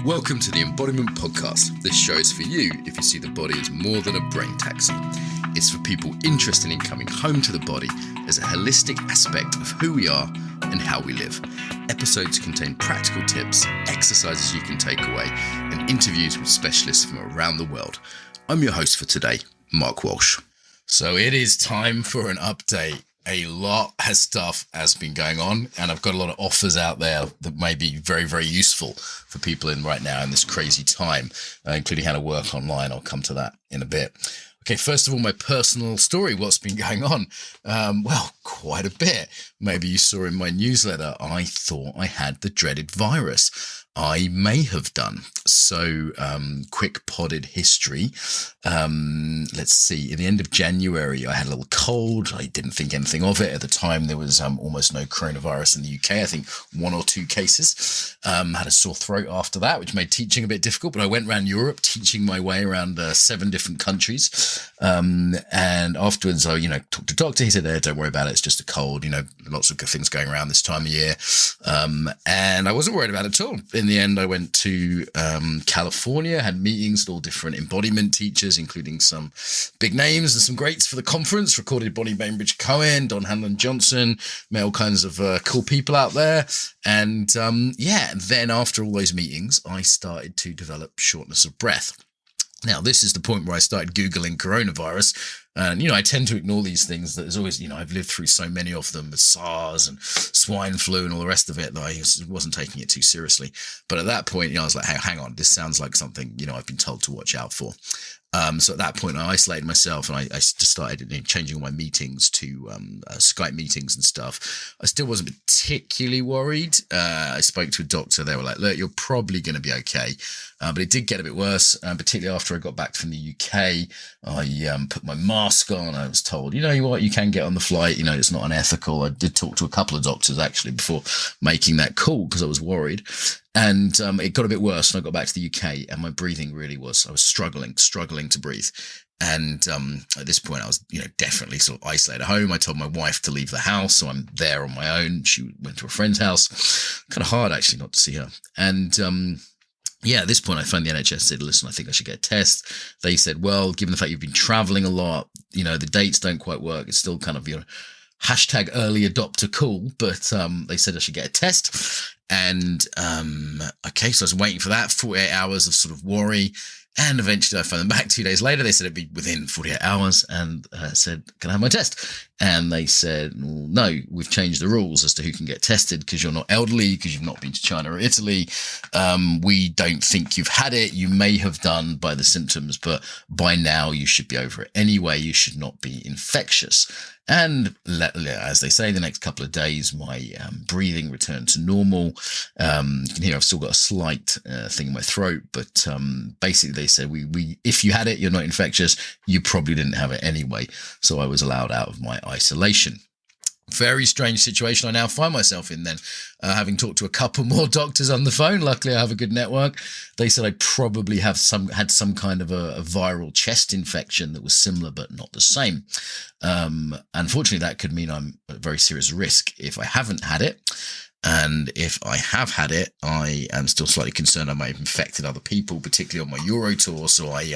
Welcome to the Embodiment Podcast. This show is for you if you see the body as more than a brain taxi. It's for people interested in coming home to the body as a holistic aspect of who we are and how we live. Episodes contain practical tips, exercises you can take away, and interviews with specialists from around the world. I'm your host for today, Mark Walsh. So it is time for an update. A lot of stuff has been going on, and I've got a lot of offers out there that may be very, very useful for people in right now in this crazy time, including how to work online. I'll come to that in a bit. Okay, first of all, my personal story, what's been going on? Well, quite a bit. Maybe you saw in my newsletter, I thought I had the dreaded virus. I may have done. So, quick podded history. Let's see. In the end of January, I had a little cold. I didn't think anything of it. At the time, there was almost no coronavirus in the UK. I think 1 or 2 cases. Had a sore throat after that, which made teaching a bit difficult. But I went around Europe teaching my way around 7 different countries. And afterwards, I, talked to a doctor. He said, don't worry about it. It's just a cold. Lots of good things going around this time of year. And I wasn't worried about it at all. In the end, I went to California, had meetings with all different embodiment teachers, including some big names and some greats for the conference. Recorded Bonnie Bainbridge Cohen, Don Hanlon Johnson, met all kinds of cool people out there. And then after all those meetings, I started to develop shortness of breath. Now, this is the point where I started Googling coronavirus. And, I tend to ignore these things. That there's always, I've lived through so many of them with SARS and swine flu and all the rest of it that I wasn't taking it too seriously. But at that point, I was like, hey, hang on, this sounds like something, I've been told to watch out for. So at that point, I isolated myself and I just started changing all my meetings to Skype meetings and stuff. I still wasn't particularly worried. I spoke to a doctor. They were like, look, you're probably going to be okay. But it did get a bit worse, particularly after I got back from the UK. I put my mask on. I was told, what, you can get on the flight. It's not unethical. I did talk to a couple of doctors actually before making that call because I was worried. And it got a bit worse when I got back to the UK, and my breathing really I was struggling to breathe. And at this point, I was, definitely sort of isolated at home. I told my wife to leave the house, so I'm there on my own. She went to a friend's house. Kind of hard, actually, not to see her. And at this point, I phoned the NHS and said, listen, I think I should get a test. They said, well, given the fact you've been traveling a lot, the dates don't quite work. It's still kind of, hashtag early adopter cool, but they said I should get a test. And so I was waiting for that, 48 hours of sort of worry. And eventually I phoned them back 2 days later. They said it'd be within 48 hours and said, can I have my test? And they said, well, no, we've changed the rules as to who can get tested because you're not elderly, because you've not been to China or Italy. We don't think you've had it. You may have done by the symptoms, but by now you should be over it anyway. You should not be infectious. And as they say, the next couple of days, my breathing returned to normal. You can hear I've still got a slight thing in my throat, but basically they said, we if you had it, you're not infectious. You probably didn't have it anyway. So I was allowed out of my isolation. Very strange situation I now find myself in then, having talked to a couple more doctors on the phone. Luckily, I have a good network. They said I probably had some kind of a viral chest infection that was similar but not the same. Unfortunately, that could mean I'm at very serious risk if I haven't had it. And if I have had it, I am still slightly concerned I might have infected other people, particularly on my Euro tour. So I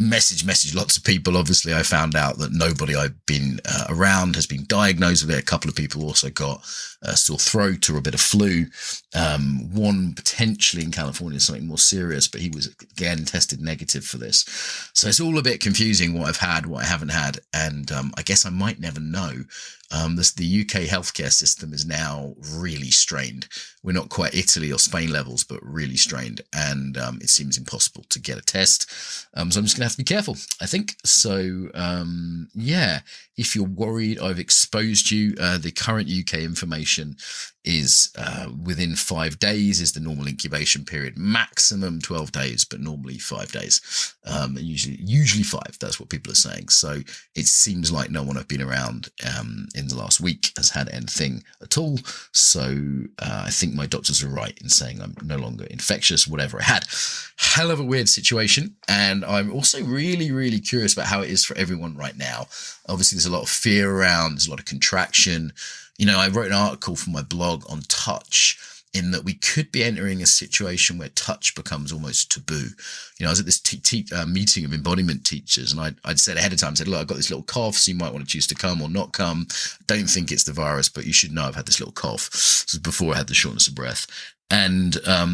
message lots of people. Obviously, I found out that nobody I've been around has been diagnosed with it. A couple of people also got a sore throat or a bit of flu. One potentially in California, something more serious, but he was again tested negative for this. So it's all a bit confusing what I've had, what I haven't had. And I guess I might never know. The UK healthcare system is now really strained. We're not quite Italy or Spain levels, but really strained. And it seems impossible to get a test. So I'm just going to have to be careful, I think. So, if you're worried I've exposed you, the current UK information is within 5 days is the normal incubation period. Maximum 12 days, but normally 5 days. Usually 5. That's what people are saying. So it seems like no one I've been around in the last week has had anything at all. So I think my doctors are right in saying I'm no longer infectious, whatever I had. Hell of a weird situation. And I'm also really, really curious about how it is for everyone right now. Obviously, there's a lot of fear around. There's a lot of contraction. I wrote an article for my blog on touch in that we could be entering a situation where touch becomes almost taboo. I was at this meeting of embodiment teachers, and I'd said ahead of time, look, I've got this little cough, so you might want to choose to come or not come. Don't think it's the virus, but you should know I've had this little cough. This was before I had the shortness of breath. And a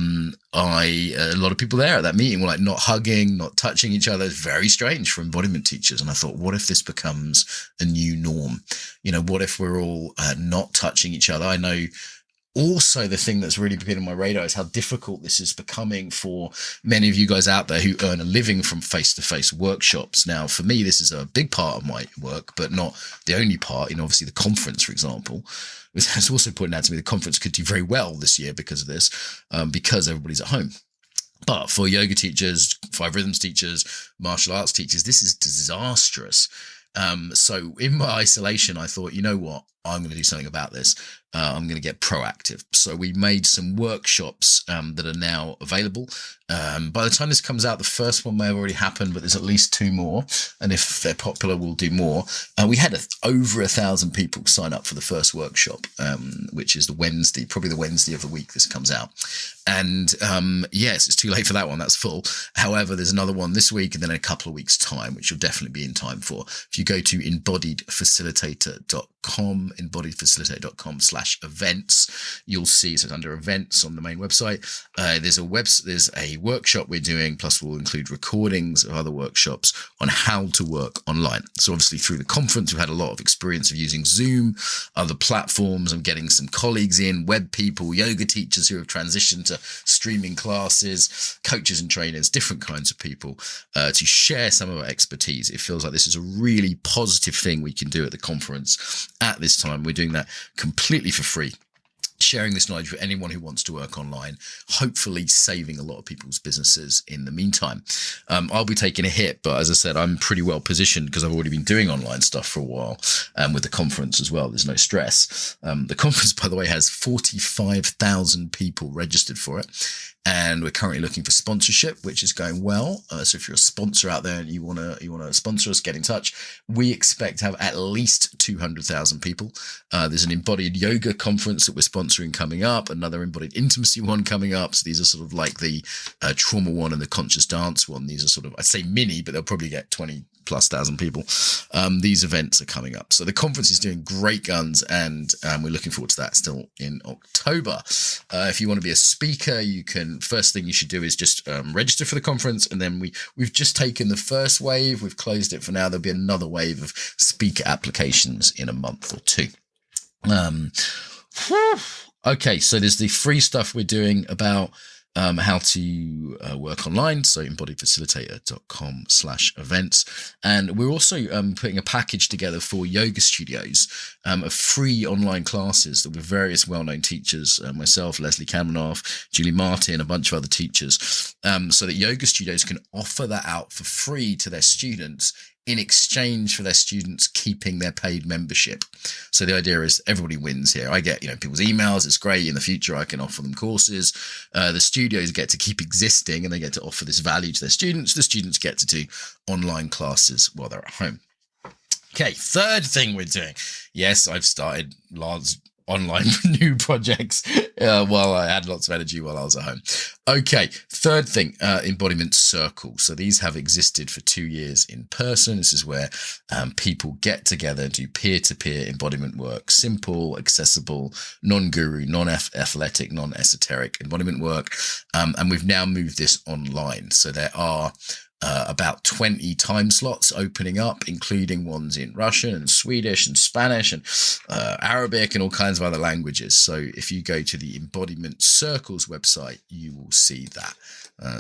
lot of people there at that meeting were like not hugging, not touching each other. It's very strange for embodiment teachers. And I thought, what if this becomes a new norm? What if we're all not touching each other? I know also the thing that's really been on my radar is how difficult this is becoming for many of you guys out there who earn a living from face-to-face workshops. Now, for me, this is a big part of my work, but not the only part. Obviously the conference, for example, it's also pointed out to me the conference could do very well this year because of this, because everybody's at home. But for yoga teachers, 5 rhythms teachers, martial arts teachers, this is disastrous. So in my isolation, I thought, you know what, I'm going to do something about this. I'm going to get proactive. So we made some workshops that are now available. By the time this comes out, the first one may have already happened, but there's at least 2 more. And if they're popular, we'll do more. We had over 1,000 people sign up for the first workshop, which is probably the Wednesday of the week this comes out. And yes, it's too late for that one. That's full. However, there's another one this week and then in a couple of weeks' time, which you'll definitely be in time for. If you go to embodiedfacilitator.com/events, you'll see, so it's under events on the main website. There's a workshop we're doing, plus we'll include recordings of other workshops on how to work online. So obviously through the conference, we've had a lot of experience of using Zoom, other platforms. I'm getting some colleagues in, web people, yoga teachers who have transitioned to streaming classes, coaches and trainers, different kinds of people, to share some of our expertise. It feels like this is a really positive thing we can do at the conference at this time. We're doing that completely for free, sharing this knowledge with anyone who wants to work online, hopefully saving a lot of people's businesses in the meantime. I'll be taking a hit, but as I said, I'm pretty well positioned because I've already been doing online stuff for a while, with the conference as well. There's no stress. The conference, by the way, has 45,000 people registered for it. And we're currently looking for sponsorship, which is going well. So if you're a sponsor out there and you want to sponsor us, get in touch. We expect to have at least 200,000 people. There's an embodied yoga conference that we're sponsoring coming up, another embodied intimacy one coming up. So these are sort of like the trauma one and the conscious dance one. These are sort of, I'd say mini, but they'll probably get 20,000+ people. These events are coming up. So the conference is doing great guns, and we're looking forward to that still in October. If you want to be a speaker, first thing you should do is just register for the conference, and then we've just taken the first wave. We've closed it for now. There'll be another wave of speaker applications in a month or 2. Okay, so there's the free stuff we're doing about how to work online. So embodiedfacilitator.com/events. And we're also putting a package together for yoga studios of free online classes that with various well-known teachers, myself, Leslie Kamenoff, Julie Martin, a bunch of other teachers, so that yoga studios can offer that out for free to their students in exchange for their students keeping their paid membership. So the idea is everybody wins here. I get, people's emails. It's great. In the future, I can offer them courses. The studios get to keep existing and they get to offer this value to their students. The students get to do online classes while they're at home. Okay, third thing we're doing. Yes, I've started large online new projects while I had lots of energy while I was at home. Okay, third thing, embodiment circles. So these have existed for 2 years in person. This is where people get together and do peer-to-peer embodiment work. Simple, accessible, non-guru, non-athletic, non-esoteric embodiment work. And we've now moved this online. So there are about 20 time slots opening up, including ones in Russian and Swedish and Spanish and Arabic and all kinds of other languages. So if you go to the Embodiment Circles website, you will see that.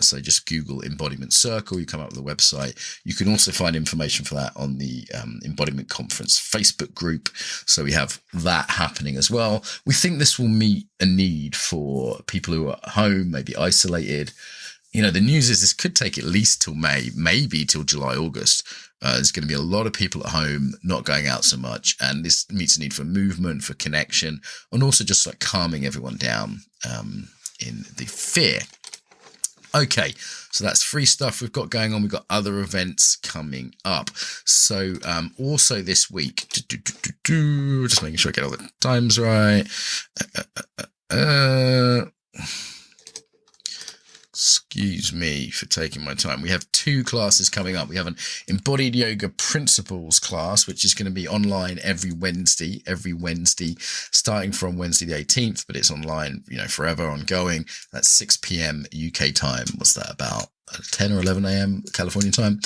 So just Google Embodiment Circle, you come up with the website. You can also find information for that on the Embodiment Conference Facebook group. So we have that happening as well. We think this will meet a need for people who are at home, maybe isolated. The news is this could take at least till May, maybe till July, August. There's going to be a lot of people at home, not going out so much. And this meets a need for movement, for connection, and also just like calming everyone down in the fear. Okay, so that's free stuff we've got going on. We've got other events coming up. So also this week, just making sure I get all the times right. Excuse me for taking my time. We have 2 classes coming up. We have an Embodied Yoga Principles class, which is going to be online every Wednesday, starting from Wednesday the 18th, but it's online, forever ongoing. That's 6 p.m. UK time. What's that, about 10 or 11 a.m. California time?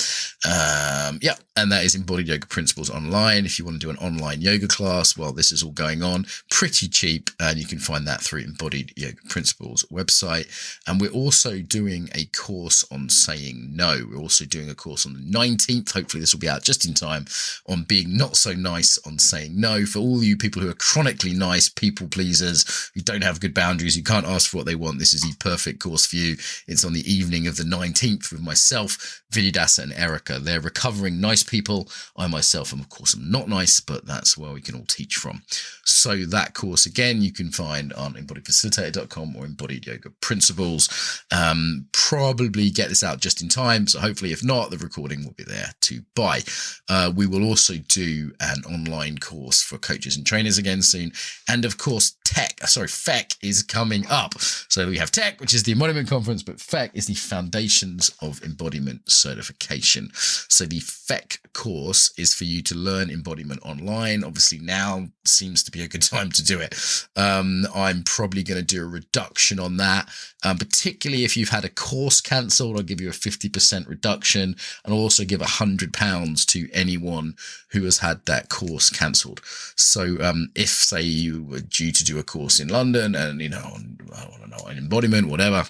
And that is Embodied Yoga Principles online. If you want to do an online yoga class, well, this is all going on pretty cheap, and you can find that through Embodied Yoga Principles website. And we're also doing a course on saying no. We're also doing a course on the 19th. Hopefully this will be out just in time, on being not so nice on saying no. For all you people who are chronically nice people pleasers, who don't have good boundaries, who can't ask for what they want, this is the perfect course for you. It's on the evening of the 19th with myself, Vidyadasa and Erica. They're recovering nice people. I myself am, of course, I'm not nice, but that's where we can all teach from. So that course, again, you can find on embodiedfacilitator.com or Embodied Yoga Principles. Probably get this out just in time, so hopefully, if not, the recording will be there to buy. We will also do an online course for coaches and trainers again soon. And of course, FEC is coming up. So we have TEC, which is the embodiment conference, but FEC is the Foundations of Embodiment certification. So the FEC course is for you to learn embodiment online. Obviously now seems to be a good time to do it. I'm probably going to do a reduction on that, particularly if you've had a course cancelled. I'll give you a 50% reduction, and I'll also give £100 to anyone who has had that course cancelled. So if, say, you were due to do a course in London and, on embodiment, whatever,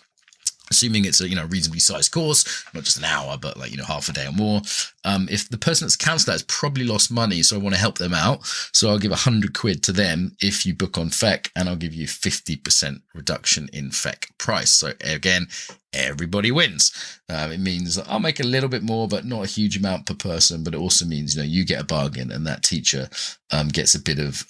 assuming it's a reasonably sized course, not just an hour, but half a day or more. If the person that's cancelled that has probably lost money, so I want to help them out, so I'll give £100 to them if you book on FEC, and I'll give you 50% reduction in FEC price. So again, everybody wins. It means that I'll make a little bit more, but not a huge amount per person. But it also means you get a bargain, and that teacher gets a bit of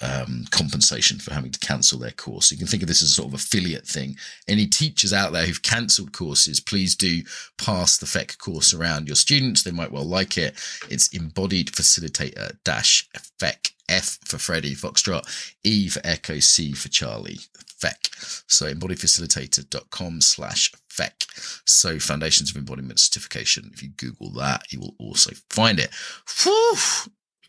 compensation for having to cancel their course. So you can think of this as a sort of affiliate thing. Any teachers out there who've cancelled courses, please do pass the FEC course around your students. They might well like it. It's Embodied Facilitator FEC. F for Freddy, Foxtrot, E for Echo, C for Charlie, FEC. So embodiedfacilitator.com/FEC. So Foundations of Embodiment Certification. If you Google that, you will also find it. Whew!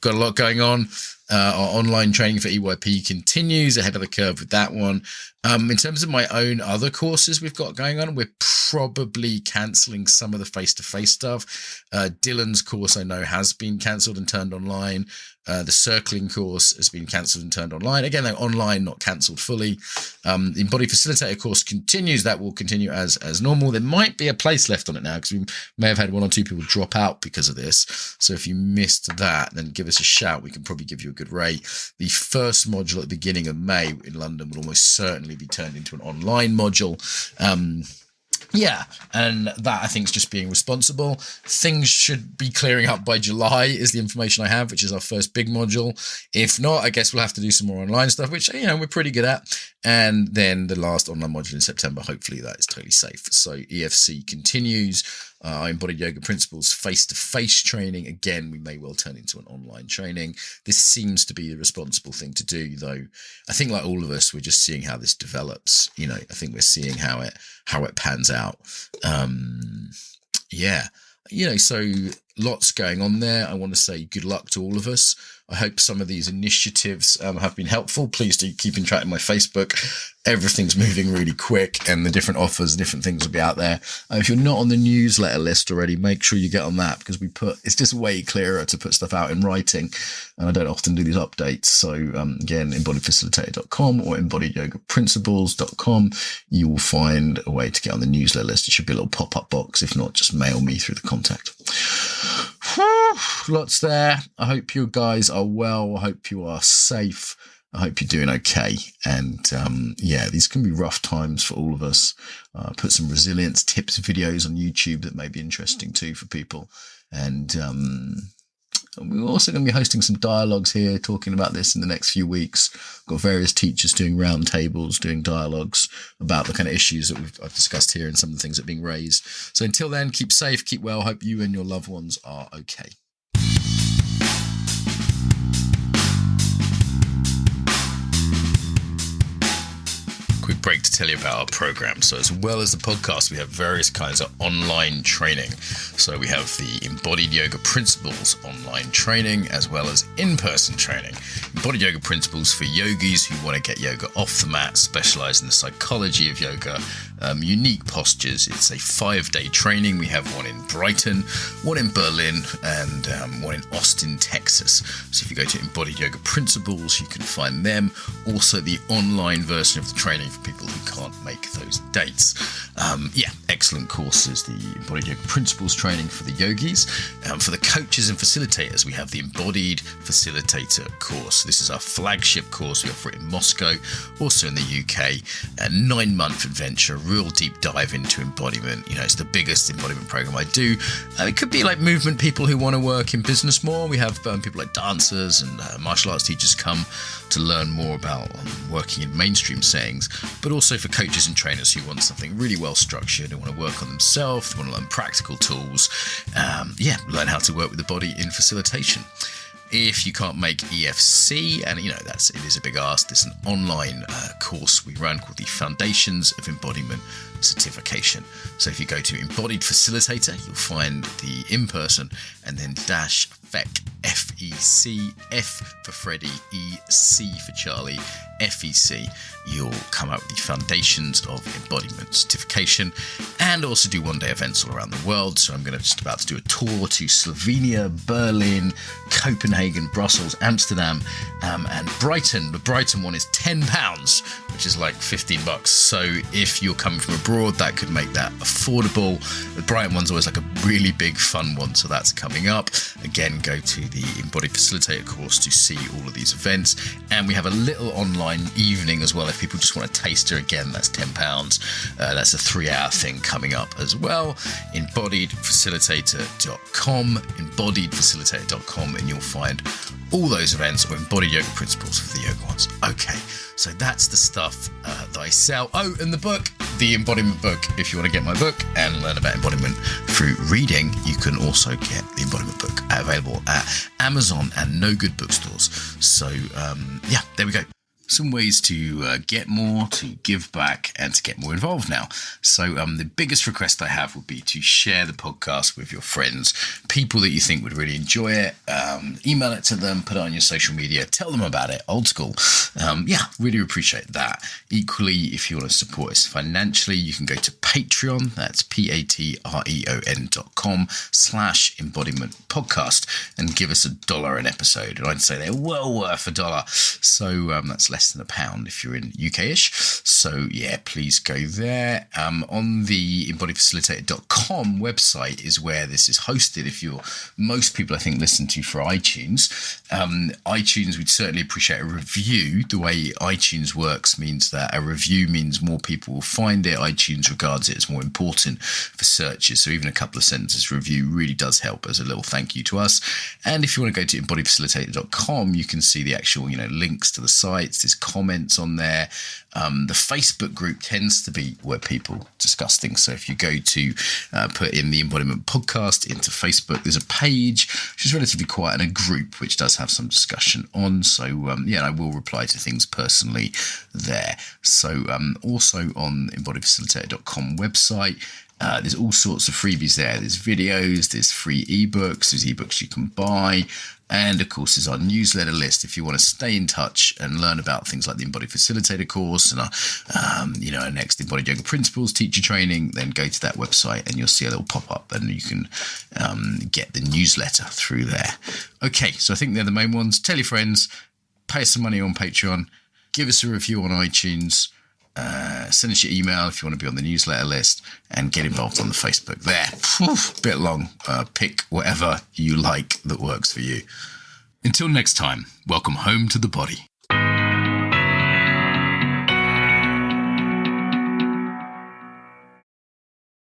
Got a lot going on. Our online training for EYP continues, ahead of the curve with that one. In terms of my own other courses we've got going on, we're probably cancelling some of the face-to-face stuff. Dylan's course, I know, has been cancelled and turned online. The circling course has been cancelled and turned online. Again, they're online, not cancelled fully. The Embodied Facilitator course continues. That will continue as normal. There might be a place left on it now, because we may have had 1 or 2 people drop out because of this. So if you missed that, then give us a shout. We can probably give you a good rate. The first module at the beginning of May in London will almost certainly be turned into an online module. And that, I think, is just being responsible. Things should be clearing up by July is the information I have, which is our first big module. If not, I guess we'll have to do some more online stuff, which, we're pretty good at. And then the last online module in September, hopefully that is totally safe. So EFC continues. Embodied Yoga Principles face-to-face training. Again, we may well turn into an online training. This seems to be the responsible thing to do, though. I think, like all of us, we're just seeing how this develops. I think we're seeing how it pans out. So lots going on there. I want to say good luck to all of us. I hope some of these initiatives have been helpful. Please do keep in track on my Facebook. Everything's moving really quick, and the different offers, different things will be out there. If you're not on the newsletter list already, make sure you get on that, because it's just way clearer to put stuff out in writing, and I don't often do these updates. So again, embodiedfacilitator.com or embodiedyogaprinciples.com, you will find a way to get on the newsletter list. It should be a little pop-up box. If not, just mail me through the contact. Lots there. I hope you guys are well. I hope you are safe. I hope you're doing okay. And these can be rough times for all of us. Put some resilience tips videos on YouTube that may be interesting too for people. And we're also going to be hosting some dialogues here, talking about this in the next few weeks. Got various teachers doing roundtables, doing dialogues about the kind of issues that I've discussed here and some of the things that are being raised. So until then, keep safe, keep well. Hope you and your loved ones are okay. Quick break to tell you about our program. So as well as the podcast, we have various kinds of online training. So we have the Embodied Yoga Principles online training, as well as in-person training. Embodied Yoga Principles for yogis who want to get yoga off the mat, specialize in the psychology of yoga, unique postures. It's a 5-day training. We have one in Brighton, one in Berlin, and one in Austin, Texas. So if you go to Embodied Yoga Principles, you can find them. Also the online version of the training for people who can't make those dates. Excellent courses. The Embodied Yoga Principles training for the yogis. For the coaches and facilitators, we have the Embodied Facilitator course. This is our flagship course. We offer it in Moscow, also in the UK. A 9-month adventure, real deep dive into embodiment. It's the biggest embodiment program I do. It could be like movement people who want to work in business more. We have people like dancers and martial arts teachers come to learn more about working in mainstream settings, but also for coaches and trainers who want something really well structured, who want to work on themselves, want to learn practical tools, learn how to work with the body in facilitation. If you can't make EFC, and it is a big ask, there's an online course we run called the Foundations of Embodiment Certification. So if you go to Embodied Facilitator, you'll find the in-person, and then FEC, F-E-C, F for Freddy, E-C for Charlie, FEC, you'll come out with the Foundations of Embodiment Certification, and also do one-day events all around the world. So I'm just about to do a tour to Slovenia, Berlin, Copenhagen, Brussels, Amsterdam, and Brighton. The Brighton one is £10, which is like $15. So if you're coming from abroad, that could make that affordable. The Brighton one's always like a really big fun one, so that's coming up. Again, go to the Embodied Facilitator course to see all of these events. And we have a little online evening as well. If people just want a taster, again, that's £10. That's a 3-hour thing coming up as well. Embodiedfacilitator.com, embodiedfacilitator.com, and you'll find all those events, or Embodied Yoga Principles for the yoga ones. Okay, so that's the stuff that I sell. Oh, and the book, the embodiment book. If you want to get my book and learn about embodiment through reading, you can also get the embodiment book available at Amazon and no good bookstores. So there we go. Some ways to get more, to give back, and to get more involved now. So the biggest request I have would be to share the podcast with your friends, people that you think would really enjoy it. Email it to them, put it on your social media, tell them about it, old school. Really appreciate that. Equally, if you want to support us financially, you can go to Patreon. That's patreon.com/embodiment podcast and give us $1 an episode. And I'd say they're well worth $1. So that's less than £1 if you're in UK-ish. So please go there. On the embodiedfacilitator.com website is where this is hosted. Most people I think listen to for iTunes. iTunes, we'd certainly appreciate a review. The way iTunes works means that a review means more people will find it. iTunes regards it as more important for searches. So even a couple of sentences review really does help as a little thank you to us. And if you want to go to embodiedfacilitator.com, you can see the actual, links to the sites. There's comments on there. The Facebook group tends to be where people discuss things. So if you go to put in the Embodiment Podcast into Facebook, there's a page which is relatively quiet and a group which does have some discussion on. So I will reply to things personally there. So also on the embodiedfacilitator.com website, there's all sorts of freebies there. There's videos, there's free ebooks, there's ebooks you can buy. And of course, there's our newsletter list. If you want to stay in touch and learn about things like the Embodied Facilitator course and our next Embodied Yoga Principles teacher training, then go to that website and you'll see a little pop-up and you can get the newsletter through there. Okay, so I think they're the main ones. Tell your friends, pay us some money on Patreon, give us a review on iTunes, send us your email if you want to be on the newsletter list, and get involved on the Facebook there. Bit long. Pick whatever you like that works for you. Until next time, welcome home to the body.